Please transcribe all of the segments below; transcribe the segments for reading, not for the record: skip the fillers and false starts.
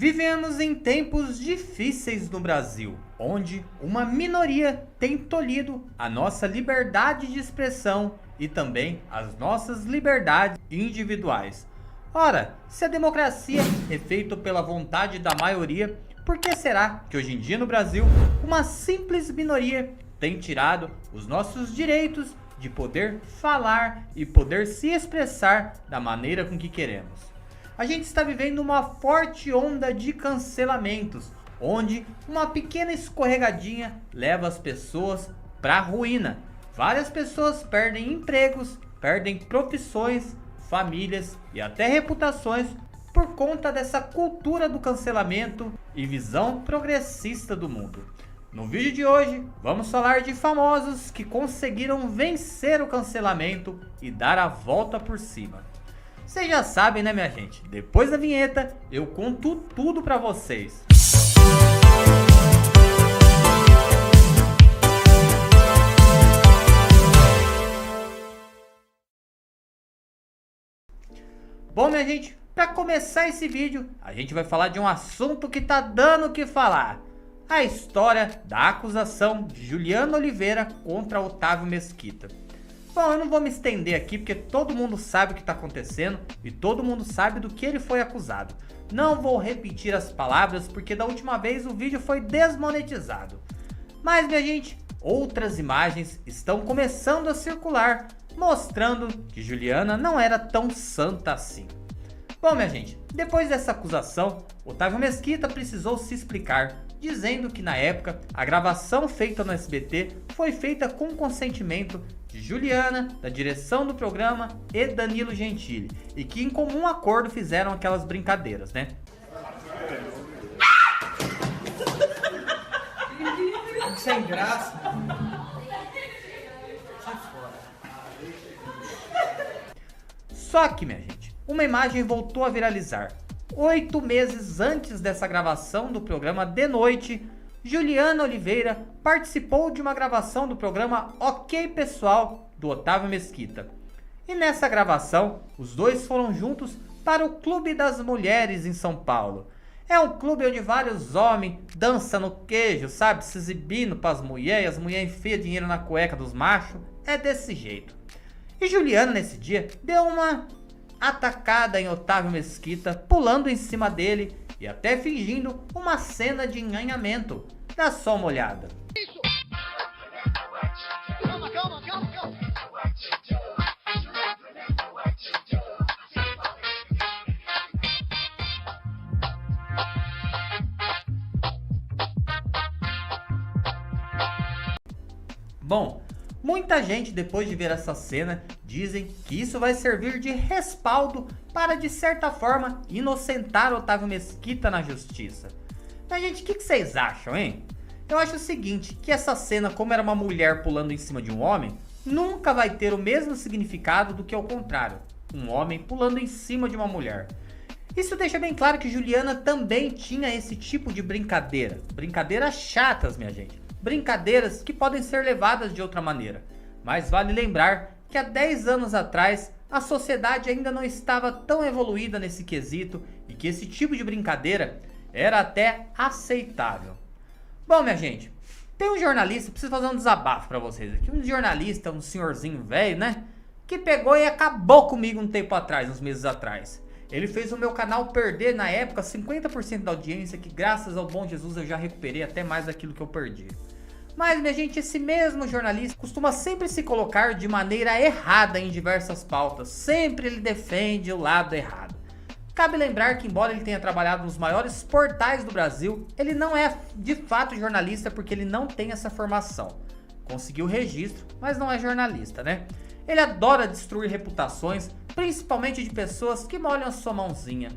Vivemos em tempos difíceis no Brasil, onde uma minoria tem tolhido a nossa liberdade de expressão e também as nossas liberdades individuais. Ora, se a democracia é feita pela vontade da maioria, por que será que hoje em dia no Brasil uma simples minoria tem tirado os nossos direitos de poder falar e poder se expressar da maneira com que queremos? A gente está vivendo uma forte onda de cancelamentos, onde uma pequena escorregadinha leva as pessoas para a ruína. Várias pessoas perdem empregos, perdem profissões, famílias e até reputações por conta dessa cultura do cancelamento e visão progressista do mundo. No vídeo de hoje, vamos falar de famosos que conseguiram vencer o cancelamento e dar a volta por cima. Vocês já sabem, né, minha gente? Depois da vinheta, eu conto tudo pra vocês. Bom, minha gente, pra começar esse vídeo, a gente vai falar de um assunto que tá dando o que falar. A história da acusação de Juliana Oliveira contra Otávio Mesquita. Bom, eu não vou me estender aqui porque todo mundo sabe o que está acontecendo e todo mundo sabe do que ele foi acusado. Não vou repetir as palavras porque da última vez o vídeo foi desmonetizado. Mas, minha gente, outras imagens estão começando a circular, mostrando que Juliana não era tão santa assim. Bom, minha gente, depois dessa acusação, Otávio Mesquita precisou se explicar, dizendo que na época a gravação feita no SBT foi feita com consentimento de Juliana, da direção do programa e Danilo Gentili, e que em comum acordo fizeram aquelas brincadeiras, né? Sem graça. Sai fora. Só que, minha gente, uma imagem voltou a viralizar. 8 meses antes dessa gravação do programa de noite, Juliana Oliveira participou de uma gravação do programa Ok Pessoal, do Otávio Mesquita. E nessa gravação, os dois foram juntos para o Clube das Mulheres em São Paulo. É um clube onde vários homens dançam no queijo, sabe? Se exibindo para as mulheres enfiam dinheiro na cueca dos machos. É desse jeito. E Juliana, nesse dia, deu uma atacada em Otávio Mesquita, pulando em cima dele e até fingindo uma cena de enhanhamento. Dá só uma olhada. Isso. Calma. Bom, muita gente depois de ver essa cena dizem que isso vai servir de respaldo para, de certa forma, inocentar Otávio Mesquita na justiça. Mas, gente, o que vocês acham, hein? Eu acho o seguinte, que essa cena, como era uma mulher pulando em cima de um homem, nunca vai ter o mesmo significado do que ao contrário, um homem pulando em cima de uma mulher. Isso deixa bem claro que Juliana também tinha esse tipo de brincadeira. Brincadeiras chatas, minha gente. Brincadeiras que podem ser levadas de outra maneira. Mas vale lembrar que há 10 anos atrás a sociedade ainda não estava tão evoluída nesse quesito e que esse tipo de brincadeira era até aceitável. Bom, minha gente, tem um jornalista, preciso fazer um desabafo pra vocês aqui. Um jornalista, um senhorzinho velho, né? Que pegou e acabou comigo um tempo atrás, uns meses atrás. Ele fez o meu canal perder, na época, 50% da audiência, que graças ao bom Jesus eu já recuperei até mais daquilo que eu perdi. Mas, minha gente, esse mesmo jornalista costuma sempre se colocar de maneira errada em diversas pautas. Sempre ele defende o lado errado. Cabe lembrar que, embora ele tenha trabalhado nos maiores portais do Brasil, ele não é de fato jornalista porque ele não tem essa formação. Conseguiu registro, mas não é jornalista, né? Ele adora destruir reputações, principalmente de pessoas que molham a sua mãozinha.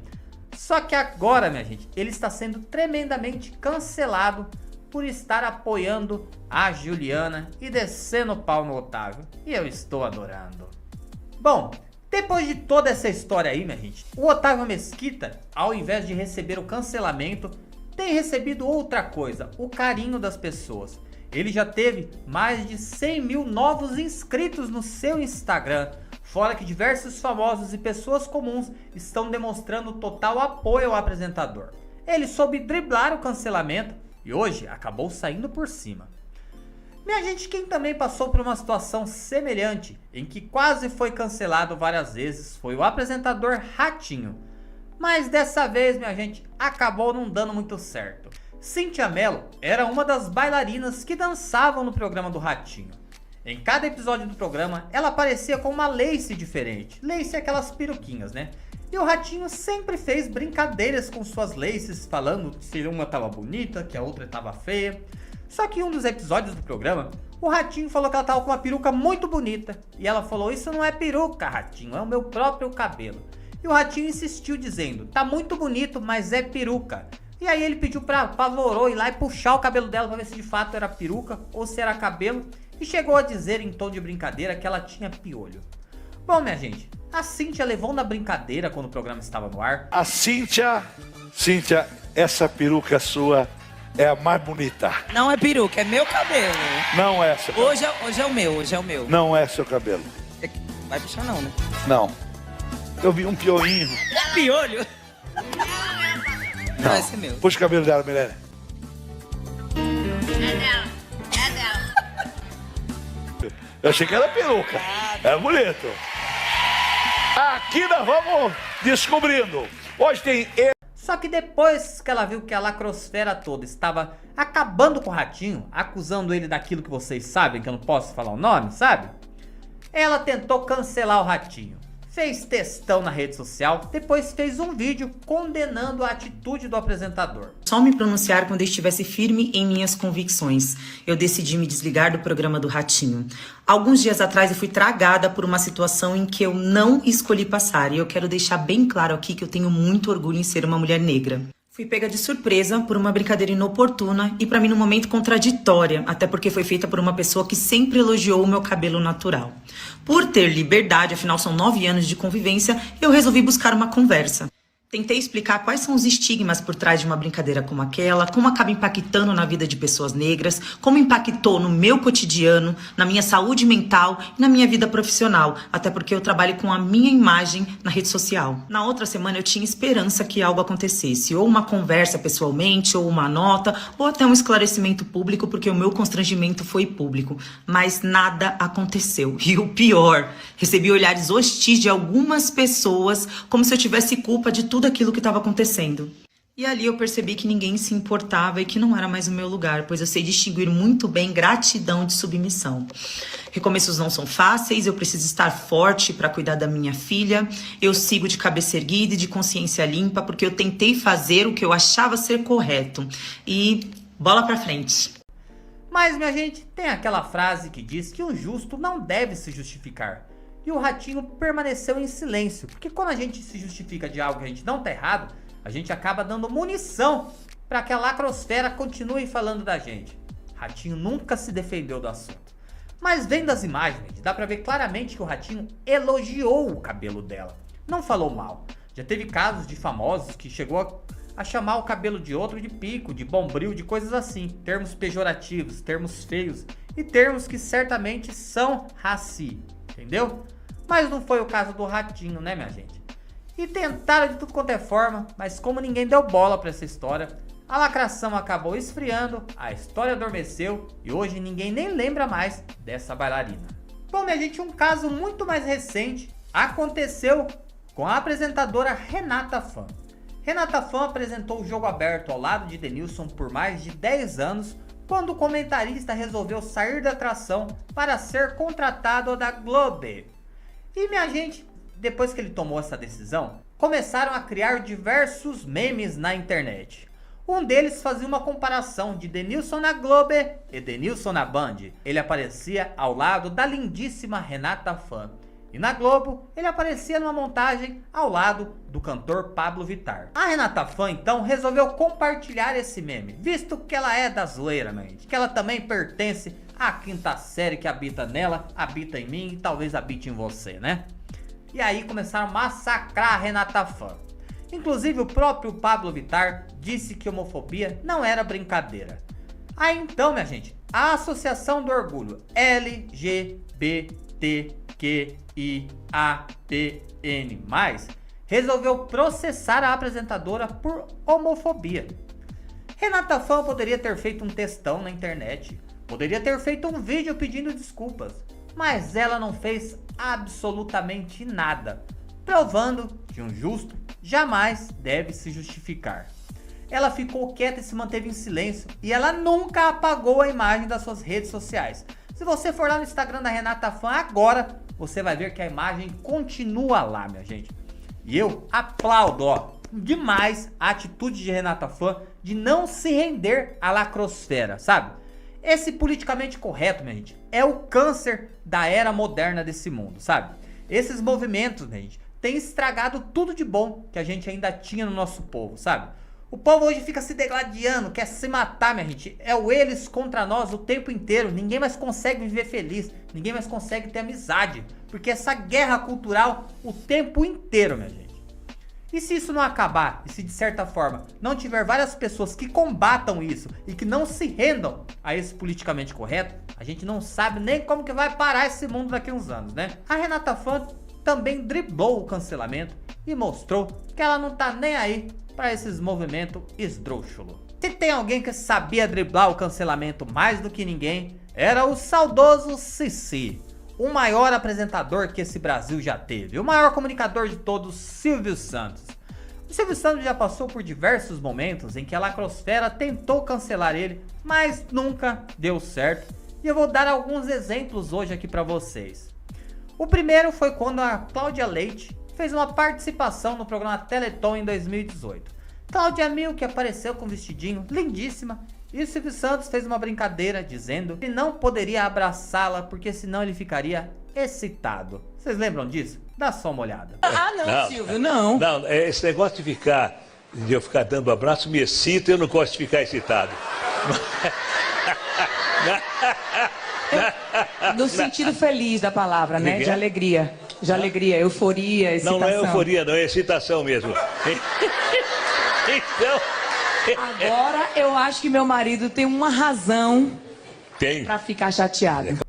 Só que agora, minha gente, ele está sendo tremendamente cancelado por estar apoiando a Juliana e descendo o pau no Otávio. E eu estou adorando. Bom, depois de toda essa história aí, minha gente, o Otávio Mesquita, ao invés de receber o cancelamento, tem recebido outra coisa, o carinho das pessoas. Ele já teve mais de 100 mil novos inscritos no seu Instagram, fora que diversos famosos e pessoas comuns estão demonstrando total apoio ao apresentador. ele soube driblar o cancelamento e hoje acabou saindo por cima. Minha gente, quem também passou por uma situação semelhante, em que quase foi cancelado várias vezes, foi o apresentador Ratinho. Mas dessa vez, minha gente, acabou não dando muito certo. Cíntia Mello era uma das bailarinas que dançavam no programa do Ratinho. Em cada episódio do programa, ela aparecia com uma lace diferente. Lace é aquelas peruquinhas, né? E o Ratinho sempre fez brincadeiras com suas laces, falando se uma tava bonita, que a outra tava feia. Só que em um dos episódios do programa, o Ratinho falou que ela tava com uma peruca muito bonita. E ela falou, isso não é peruca, Ratinho, é o meu próprio cabelo. E o Ratinho insistiu dizendo, tá muito bonito, mas é peruca. E aí ele pediu pra Pavorô ir lá e puxar o cabelo dela pra ver se de fato era peruca ou se era cabelo. E chegou a dizer em tom de brincadeira que ela tinha piolho. Bom, minha gente, a Cíntia levou na brincadeira quando o programa estava no ar. A Cíntia, essa peruca sua é a mais bonita. Não é peruca, é meu cabelo. Não é seu cabelo. Hoje é o meu. Não é seu cabelo. Vai puxar não, né? Não. Eu vi um pioinho. Piolho? Não, esse é meu. Puxa o cabelo dela, Milene. É dela. Eu achei que era peruca. É bonito. Aqui nós vamos descobrindo. Hoje tem... Só que depois que ela viu que a lacrosfera toda estava acabando com o Ratinho, acusando ele daquilo que vocês sabem, que eu não posso falar o nome, sabe? Ela tentou cancelar o Ratinho. Fez textão na rede social, depois fez um vídeo condenando a atitude do apresentador. Só me pronunciar quando eu estivesse firme em minhas convicções. Eu decidi me desligar do programa do Ratinho. Alguns dias atrás eu fui tragada por uma situação em que eu não escolhi passar. E eu quero deixar bem claro aqui que eu tenho muito orgulho em ser uma mulher negra. Fui pega de surpresa por uma brincadeira inoportuna e pra mim num momento contraditória, até porque foi feita por uma pessoa que sempre elogiou o meu cabelo natural. Por ter liberdade, afinal são 9 anos de convivência, eu resolvi buscar uma conversa. Tentei explicar quais são os estigmas por trás de uma brincadeira como aquela, como acaba impactando na vida de pessoas negras, como impactou no meu cotidiano, na minha saúde mental e na minha vida profissional, até porque eu trabalho com a minha imagem na rede social. Na outra semana eu tinha esperança que algo acontecesse, ou uma conversa pessoalmente, ou uma nota, ou até um esclarecimento público, porque o meu constrangimento foi público, mas nada aconteceu. E o pior, recebi olhares hostis de algumas pessoas, como se eu tivesse culpa de tudo aquilo que estava acontecendo. E ali eu percebi que ninguém se importava e que não era mais o meu lugar, pois eu sei distinguir muito bem gratidão de submissão. Recomeços não são fáceis, eu preciso estar forte para cuidar da minha filha, eu sigo de cabeça erguida e de consciência limpa, porque eu tentei fazer o que eu achava ser correto. E bola pra frente. Mas, minha gente, tem aquela frase que diz que o justo não deve se justificar. E o Ratinho permaneceu em silêncio, porque quando a gente se justifica de algo que a gente não tá errado, a gente acaba dando munição para que a lacrosfera continue falando da gente. Ratinho nunca se defendeu do assunto. Mas vendo as imagens, dá pra ver claramente que o Ratinho elogiou o cabelo dela. Não falou mal. Já teve casos de famosos que chegou a chamar o cabelo de outro de pico, de bombril, de coisas assim. Termos pejorativos, termos feios e termos que certamente são raci. Entendeu? Mas não foi o caso do Ratinho, né, minha gente? E tentaram de tudo quanto é forma, mas como ninguém deu bola pra essa história, a lacração acabou esfriando, a história adormeceu e hoje ninguém nem lembra mais dessa bailarina. Bom, minha gente, um caso muito mais recente aconteceu com a apresentadora Renata Fã. Renata Fã apresentou o Jogo Aberto ao lado de Denilson por mais de 10 anos, quando o comentarista resolveu sair da atração para ser contratado da Globo. E, minha gente, depois que ele tomou essa decisão, começaram a criar diversos memes na internet. Um deles fazia uma comparação de Denilson na Globo e Denilson na Band. Ele aparecia ao lado da lindíssima Renata Fã. E na Globo, ele aparecia numa montagem ao lado do cantor Pablo Vittar. A Renata Fã, então, resolveu compartilhar esse meme, visto que ela é da zoeira, gente. Que ela também pertence à quinta série que habita nela, habita em mim e talvez habite em você, né? E aí começaram a massacrar a Renata Fã. Inclusive o próprio Pablo Vittar disse que homofobia não era brincadeira. Aí então, minha gente, a Associação do Orgulho LGBTQIAPN+, resolveu processar a apresentadora por homofobia. Renata Fã poderia ter feito um textão na internet, poderia ter feito um vídeo pedindo desculpas, mas ela não fez absolutamente nada, provando que um justo jamais deve se justificar. Ela ficou quieta e se manteve em silêncio, e ela nunca apagou a imagem das suas redes sociais. Se você for lá no Instagram da Renata Fã agora, você vai ver que a imagem continua lá, minha gente. E eu aplaudo, demais a atitude de Renata Fã de não se render à lacrosfera, sabe? Esse politicamente correto, minha gente, é o câncer da era moderna desse mundo, sabe? Esses movimentos, minha gente, têm estragado tudo de bom que a gente ainda tinha no nosso povo, sabe? O povo hoje fica se degladiando, quer se matar, minha gente. É o eles contra nós o tempo inteiro. Ninguém mais consegue viver feliz. Ninguém mais consegue ter amizade. Porque essa guerra cultural o tempo inteiro, minha gente. E se isso não acabar, e se de certa forma não tiver várias pessoas que combatam isso e que não se rendam a esse politicamente correto, a gente não sabe nem como que vai parar esse mundo daqui a uns anos, né? A Renata Fã também driblou o cancelamento e mostrou que ela não tá nem aí para esses movimentos esdrúxulos. Se tem alguém que sabia driblar o cancelamento mais do que ninguém, era o saudoso Cici, o maior apresentador que esse Brasil já teve, o maior comunicador de todos, Silvio Santos. O Silvio Santos já passou por diversos momentos em que a lacrosfera tentou cancelar ele, mas nunca deu certo, e eu vou dar alguns exemplos hoje aqui para vocês. O primeiro foi quando a Cláudia Leite fez uma participação no programa Teleton em 2018. Cláudia Milk apareceu com um vestidinho lindíssima e o Silvio Santos fez uma brincadeira dizendo que não poderia abraçá-la porque senão ele ficaria excitado. Vocês lembram disso? Dá só uma olhada. Não, Silvio, não. Não, esse negócio de eu ficar dando abraço me excita, eu não gosto de ficar excitado. No sentido feliz da palavra, né? Que De alegria. De alegria, euforia, excitação. Não é euforia, não, é excitação mesmo. Então... Agora eu acho que meu marido tem uma razão pra ficar chateado.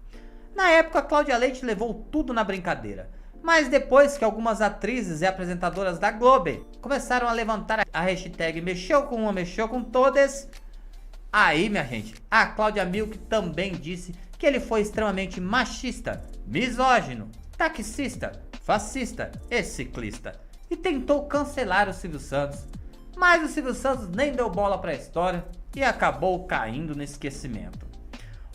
Na época, a Cláudia Leite levou tudo na brincadeira. Mas depois que algumas atrizes e apresentadoras da Globo começaram a levantar a hashtag mexeu com uma, mexeu com todas, aí, minha gente, a Cláudia Milk também disse que ele foi extremamente machista, misógino, taxista, fascista e ciclista. E tentou cancelar o Silvio Santos. Mas o Silvio Santos nem deu bola para a história e acabou caindo no esquecimento.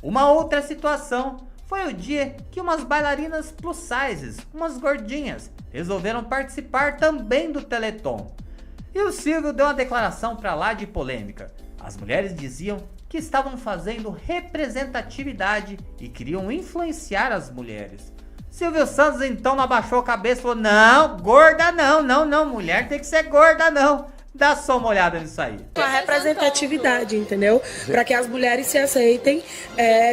Uma outra situação foi o dia que umas bailarinas plus sizes, umas gordinhas, resolveram participar também do Teleton. E o Silvio deu uma declaração para lá de polêmica. As mulheres diziam que estavam fazendo representatividade e queriam influenciar as mulheres. Silvio Santos então não abaixou a cabeça e falou: não, gorda não, mulher tem que ser gorda não. Dá só uma olhada nisso aí. A representatividade, entendeu? Para que as mulheres se aceitem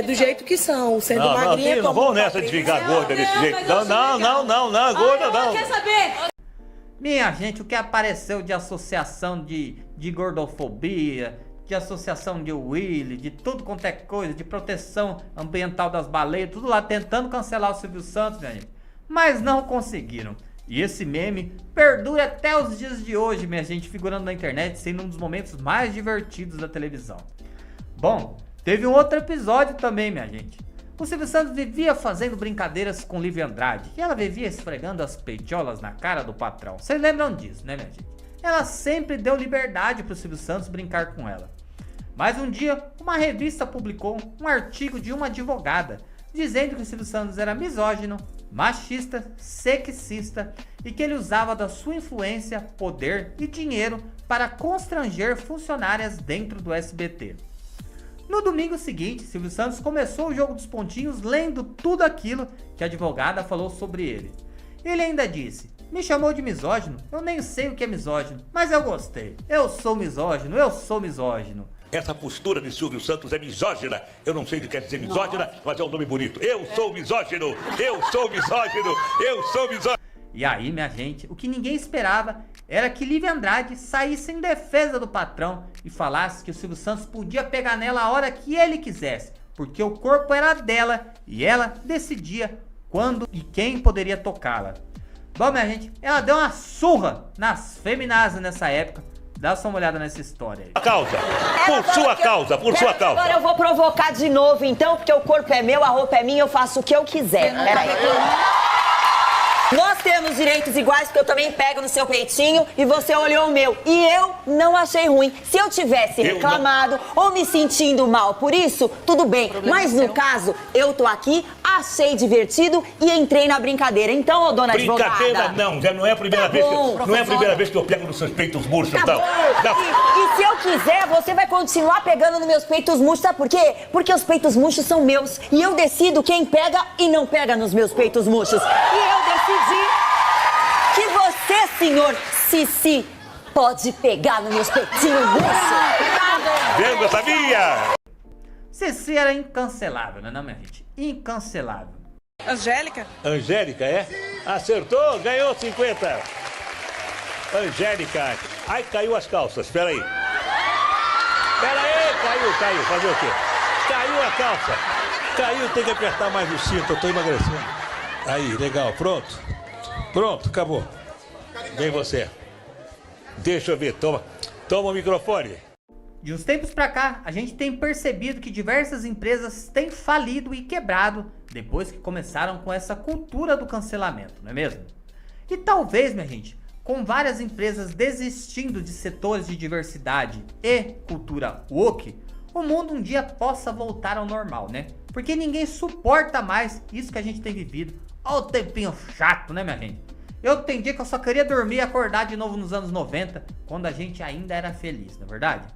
do jeito que são, sendo magrinha. Não vão nessa de ficar gorda desse jeito. Não, gorda não. Quer saber? Minha gente, o que apareceu de associação de gordofobia, de associação de Willy, de tudo quanto é coisa, de proteção ambiental das baleias, tudo lá tentando cancelar o Silvio Santos, minha gente. Mas não conseguiram. E esse meme perdura até os dias de hoje, minha gente, figurando na internet, sendo um dos momentos mais divertidos da televisão. Bom, teve um outro episódio também, minha gente. O Silvio Santos vivia fazendo brincadeiras com Lívia Andrade, e ela vivia esfregando as peitolas na cara do patrão. Vocês lembram disso, né, minha gente? Ela sempre deu liberdade para o Silvio Santos brincar com ela. Mas um dia, uma revista publicou um artigo de uma advogada, dizendo que o Silvio Santos era misógino, machista, sexista e que ele usava da sua influência, poder e dinheiro para constranger funcionárias dentro do SBT. No domingo seguinte, Silvio Santos começou o jogo dos pontinhos lendo tudo aquilo que a advogada falou sobre ele. Ele ainda disse: me chamou de misógino? Eu nem sei o que é misógino, mas eu gostei. Eu sou misógino, eu sou misógino. Essa postura de Silvio Santos é misógina. Eu não sei o que quer dizer misógina, mas é um nome bonito. Eu sou misógino, eu sou misógino, eu sou misógino. E aí, minha gente, o que ninguém esperava era que Lívia Andrade saísse em defesa do patrão e falasse que o Silvio Santos podia pegar nela a hora que ele quisesse, porque o corpo era dela e ela decidia quando e quem poderia tocá-la. Bom, minha gente, ela deu uma surra nas feminazes nessa época. Dá só uma olhada nessa história aí. Por sua causa. Agora eu vou provocar de novo, então, porque o corpo é meu, a roupa é minha, eu faço o que eu quiser. Peraí. Nós temos direitos iguais, porque eu também pego no seu peitinho e você olhou o meu. E eu não achei ruim. Se eu tivesse reclamado ou me sentindo mal por isso, tudo bem. Mas no caso, eu tô aqui, achei divertido e entrei na brincadeira. Então, ô dona advogada... Brincadeira não, já não é a primeira vez não é a primeira vez que eu pego nos seus peitos murchos, Tá não. bom. E se eu quiser, você vai continuar pegando nos meus peitos murchos, sabe por quê? Porque os peitos murchos são meus e eu decido quem pega e não pega nos meus peitos murchos. E eu decidi que você, senhor Cici, pode pegar nos meus peitinhos murchos. Vendo, eu sabia? Cici era incancelável, não é não, minha gente? Incancelável. Angélica? Angélica, é? Acertou, ganhou 50. Angélica. Ai, caiu as calças, peraí. Caiu. Fazer o quê? Caiu a calça. Caiu, tem que apertar mais o cinto, eu tô emagrecendo. Aí, legal, pronto, acabou. Vem você. Deixa eu ver, toma o microfone. De uns tempos pra cá, a gente tem percebido que diversas empresas têm falido e quebrado depois que começaram com essa cultura do cancelamento, não é mesmo? E talvez, minha gente, com várias empresas desistindo de setores de diversidade e cultura woke, o mundo um dia possa voltar ao normal, né? Porque ninguém suporta mais isso que a gente tem vivido. Olha o tempinho chato, né, minha gente? Eu tem dia que eu só queria dormir e acordar de novo nos anos 90, quando a gente ainda era feliz, não é verdade?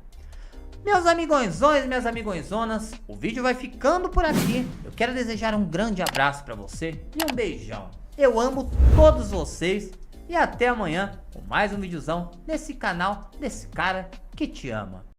Meus amigõezões e minhas amigõezonas, o vídeo vai ficando por aqui. Eu quero desejar um grande abraço pra você e um beijão. Eu amo todos vocês e até amanhã com mais um videozão nesse canal desse cara que te ama.